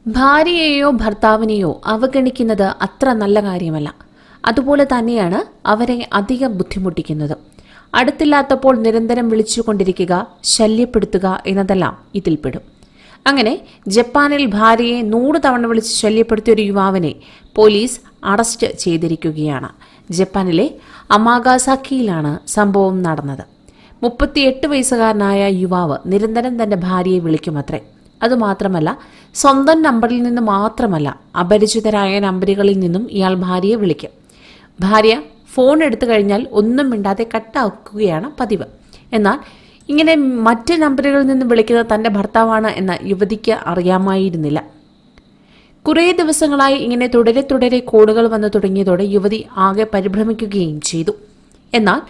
ഭാര്യയെയോ ഭർത്താവിനെയോ അവഗണിക്കുന്നത് അത്ര നല്ല കാര്യമല്ല. അതുപോലെ തന്നെയാണ് അവരെ അധികം ബുദ്ധിമുട്ടിക്കുന്നത്. അടുത്തില്ലാത്തപ്പോൾ നിരന്തരം വിളിച്ചുകൊണ്ടിരിക്കുക, ശല്യപ്പെടുത്തുക എന്നതെല്ലാം ഇതിൽപ്പെടും. അങ്ങനെ ജപ്പാനിൽ ഭാര്യയെ 100 തവണ വിളിച്ച് ശല്യപ്പെടുത്തിയ ഒരു യുവാവിനെ പോലീസ് അറസ്റ്റ് ചെയ്തിരിക്കുകയാണ്. ജപ്പാനിലെ അമാഗാസാക്കിയിലാണ് സംഭവം നടന്നത്. 38 വയസ്സുകാരനായ യുവാവ് നിരന്തരം തന്റെ ഭാര്യയെ വിളിക്കുമത്രേ. അതുമാത്രമല്ല, സ്വന്തം നമ്പറിൽ നിന്ന് മാത്രമല്ല, അപരിചിതരായ നമ്പറുകളിൽ നിന്നും ഇയാൾ ഭാര്യയെ വിളിക്കും. ഭാര്യ ഫോൺ എടുത്തു കഴിഞ്ഞാൽ ഒന്നും മിണ്ടാതെ കട്ടാക്കുകയാണ് പതിവ്. എന്നാൽ ഇങ്ങനെ മറ്റ് നമ്പറുകളിൽ നിന്നും വിളിക്കുന്നത് തൻ്റെ ഭർത്താവാണ് എന്ന യുവതിക്ക് അറിയാമായിരുന്നില്ല. കുറേ ദിവസങ്ങളായി ഇങ്ങനെ തുടരെ കോളുകൾ വന്നു തുടങ്ങിയതോടെ യുവതി ആകെ പരിഭ്രമിക്കുകയും ചെയ്തു. എന്നാൽ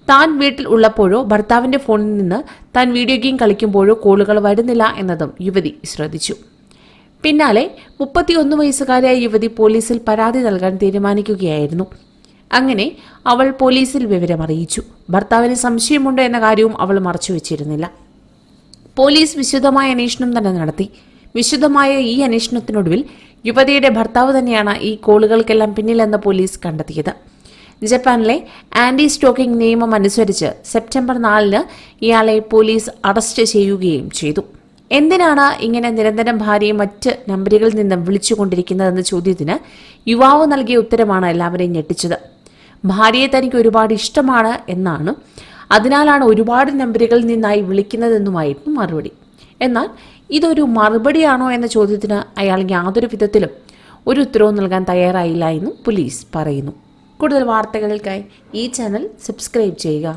താൻ വീട്ടിൽ ഉള്ളപ്പോഴോ ഭർത്താവിൻ്റെ ഫോണിൽ നിന്ന് താൻ വീഡിയോ ഗെയിം കളിക്കുമ്പോഴോ കോളുകൾ വരുന്നില്ല എന്നതും യുവതി ശ്രദ്ധിച്ചു. പിന്നാലെ 31 വയസ്സുകാരിയായ യുവതി പോലീസിൽ പരാതി നൽകാൻ തീരുമാനിക്കുകയായിരുന്നു. അങ്ങനെ അവൾ പോലീസിൽ വിവരമറിയിച്ചു. ഭർത്താവിന് സംശയമുണ്ട് എന്ന കാര്യവും അവൾ മറച്ചുവെച്ചിരുന്നില്ല. പോലീസ് വിശദമായ അന്വേഷണം തന്നെ നടത്തി. വിശദമായ ഈ അന്വേഷണത്തിനൊടുവിൽ യുവതിയുടെ ഭർത്താവ് തന്നെയാണ് ഈ കോളുകൾക്കെല്ലാം പിന്നിലെന്ന് പോലീസ് കണ്ടെത്തിയത്. ജപ്പാനിലെ ആന്റി സ്റ്റോക്കിംഗ് നിയമം അനുസരിച്ച് സെപ്റ്റംബർ 4 ഇയാളെ പോലീസ് അറസ്റ്റ് ചെയ്യുകയും ചെയ്തു. എന്തിനാണ് ഇങ്ങനെ നിരന്തരം ഭാര്യയെ മറ്റ് നമ്പറുകളിൽ നിന്നും വിളിച്ചുകൊണ്ടിരിക്കുന്നതെന്ന ചോദ്യത്തിന് യുവാവ് നൽകിയ ഉത്തരമാണ് എല്ലാവരെയും ഞെട്ടിച്ചത്. ഭാര്യയെ തനിക്ക് ഒരുപാട് ഇഷ്ടമാണ് എന്നാണ്, അതിനാലാണ് ഒരുപാട് നമ്പറുകളിൽ നിന്നായി വിളിക്കുന്നതെന്നുമായിരുന്നു മറുപടി. എന്നാൽ ഇതൊരു മറുപടിയാണോ എന്ന ചോദ്യത്തിന് അയാൾ യാതൊരു വിധത്തിലും ഒരു ഉത്തരവും നൽകാൻ തയ്യാറായില്ല എന്നും പോലീസ് പറയുന്നു. കൂടുതൽ വാർത്തകൾക്കായി ഈ ചാനൽ സബ്സ്ക്രൈബ് ചെയ്യുക.